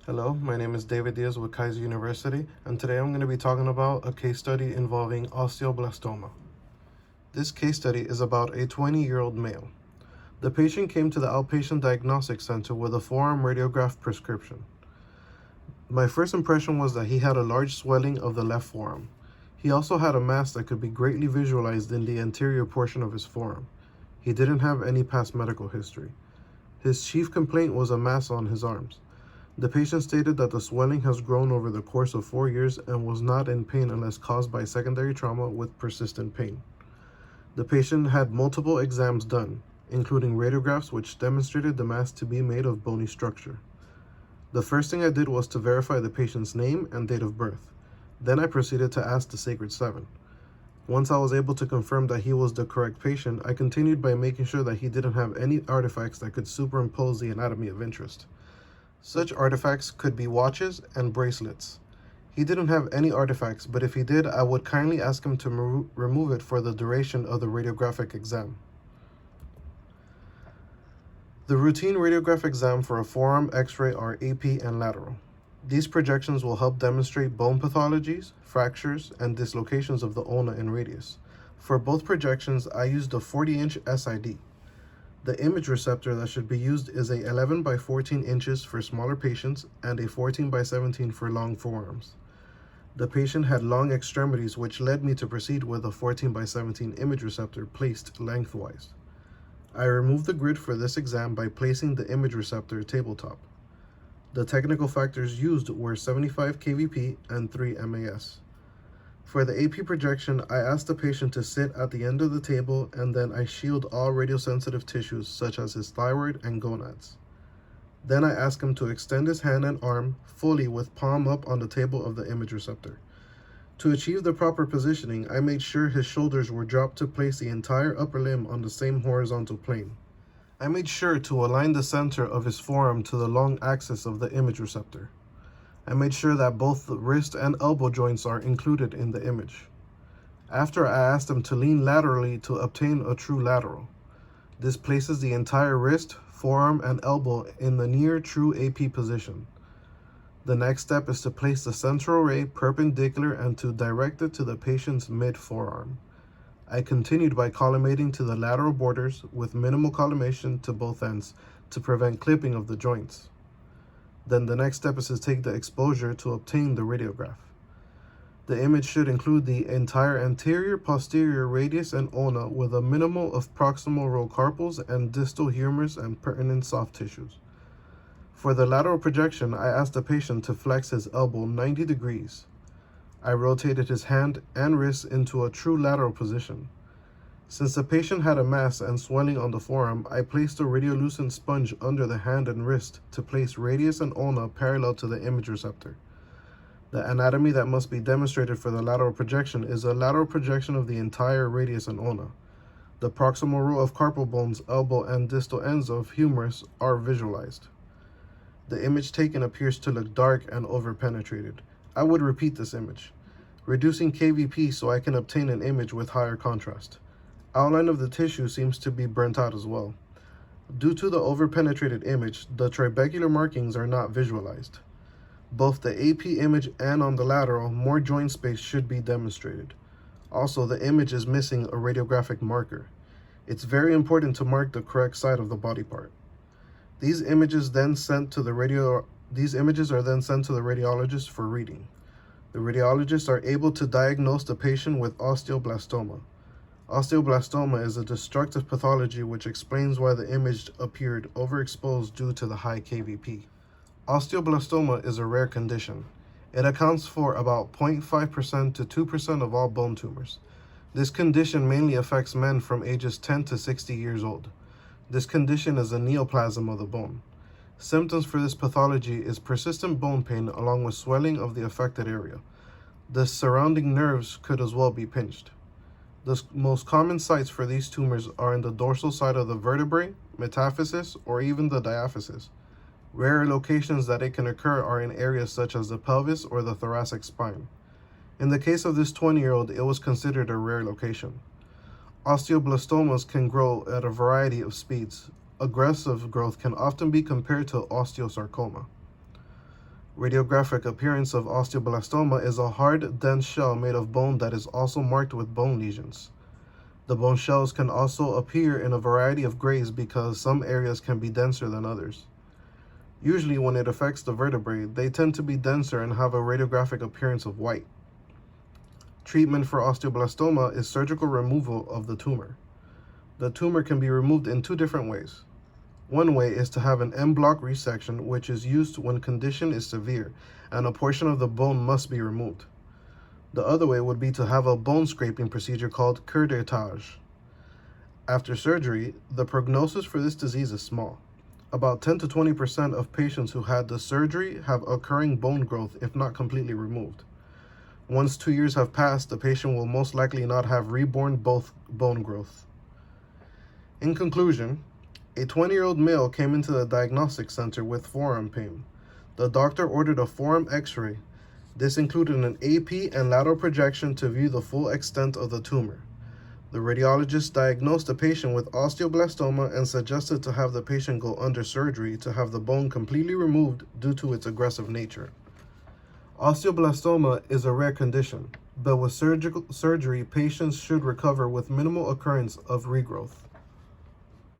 Hello, my name is David Diaz with Keiser University, and today I'm going to be talking about a case study involving osteoblastoma. This case study is about a 20-year-old male. The patient came to the outpatient diagnostic center with a forearm radiograph prescription. My first impression was that he had a large swelling of the left forearm. He also had a mass that could be greatly visualized in the anterior portion of his forearm. He didn't have any past medical history. His chief complaint was a mass on his arms. The patient stated that the swelling has grown over the course of 4 years and was not in pain unless caused by secondary trauma with persistent pain. The patient had multiple exams done, including radiographs which demonstrated the mass to be made of bony structure. The first thing I did was to verify the patient's name and date of birth. Then I proceeded to ask the Sacred Seven. Once I was able to confirm that he was the correct patient, I continued by making sure that he didn't have any artifacts that could superimpose the anatomy of interest. Such artifacts could be watches and bracelets. He didn't have any artifacts, but if he did, I would kindly ask him to remove it for the duration of the radiographic exam. The routine radiograph exam for a forearm x-ray are AP and lateral. These projections will help demonstrate bone pathologies, fractures, and dislocations of the ulna and radius. For both projections, I used a 40-inch SID. The image receptor that should be used is a 11 by 14 inches for smaller patients and a 14 by 17 for long forearms. The patient had long extremities, which led me to proceed with a 14 by 17 image receptor placed lengthwise. I removed the grid for this exam by placing the image receptor tabletop. The technical factors used were 75 kVp and 3 MAS. For the AP projection, I asked the patient to sit at the end of the table, and then I shield all radiosensitive tissues such as his thyroid and gonads. Then I asked him to extend his hand and arm fully with palm up on the table of the image receptor. To achieve the proper positioning, I made sure his shoulders were dropped to place the entire upper limb on the same horizontal plane. I made sure to align the center of his forearm to the long axis of the image receptor. I made sure that both the wrist and elbow joints are included in the image. After, I asked him to lean laterally to obtain a true lateral. This places the entire wrist, forearm, and elbow in the near true AP position. The next step is to place the central ray perpendicular and to direct it to the patient's mid-forearm. I continued by collimating to the lateral borders with minimal collimation to both ends to prevent clipping of the joints. Then the next step is to take the exposure to obtain the radiograph. The image should include the entire anterior, posterior radius and ulna with a minimal of proximal row carpals and distal humerus and pertinent soft tissues. For the lateral projection, I asked the patient to flex his elbow 90 degrees. I rotated his hand and wrist into a true lateral position. Since the patient had a mass and swelling on the forearm, I placed a radiolucent sponge under the hand and wrist to place radius and ulna parallel to the image receptor. The anatomy that must be demonstrated for the lateral projection is a lateral projection of the entire radius and ulna. The proximal row of carpal bones, elbow, and distal ends of humerus are visualized. The image taken appears to look dark and overpenetrated. I would repeat this image, reducing kVp so I can obtain an image with higher contrast. Outline of the tissue seems to be burnt out as well. Due to the overpenetrated image, the trabecular markings are not visualized. Both the AP image and on the lateral, more joint space should be demonstrated. Also, the image is missing a radiographic marker. It's very important to mark the correct side of the body part. These images are then sent to the radiologist for reading. The radiologists are able to diagnose the patient with osteoblastoma. Osteoblastoma is a destructive pathology which explains why the image appeared overexposed due to the high kVp. Osteoblastoma is a rare condition. It accounts for about 0.5% to 2% of all bone tumors. This condition mainly affects men from ages 10 to 60 years old. This condition is a neoplasm of the bone. Symptoms for this pathology is persistent bone pain along with swelling of the affected area. The surrounding nerves could as well be pinched. The most common sites for these tumors are in the dorsal side of the vertebrae, metaphysis, or even the diaphysis. Rare locations that it can occur are in areas such as the pelvis or the thoracic spine. In the case of this 20-year-old, it was considered a rare location. Osteoblastomas can grow at a variety of speeds. Aggressive growth can often be compared to osteosarcoma. Radiographic appearance of osteoblastoma is a hard, dense shell made of bone that is also marked with bone lesions. The bone shells can also appear in a variety of grays because some areas can be denser than others. Usually when it affects the vertebrae, they tend to be denser and have a radiographic appearance of white. Treatment for osteoblastoma is surgical removal of the tumor. The tumor can be removed in two different ways. One way is to have an en-bloc resection, which is used when condition is severe and a portion of the bone must be removed. The other way would be to have a bone scraping procedure called curettage. After surgery, the prognosis for this disease is small. About 10 to 20% of patients who had the surgery have occurring bone growth if not completely removed. Once 2 years have passed, the patient will most likely not have reborn bone growth. In conclusion, a 20-year-old male came into the diagnostic center with forearm pain. The doctor ordered a forearm x-ray. This included an AP and lateral projection to view the full extent of the tumor. The radiologist diagnosed the patient with osteoblastoma and suggested to have the patient go under surgery to have the bone completely removed due to its aggressive nature. Osteoblastoma is a rare condition, but with surgery, patients should recover with minimal occurrence of regrowth.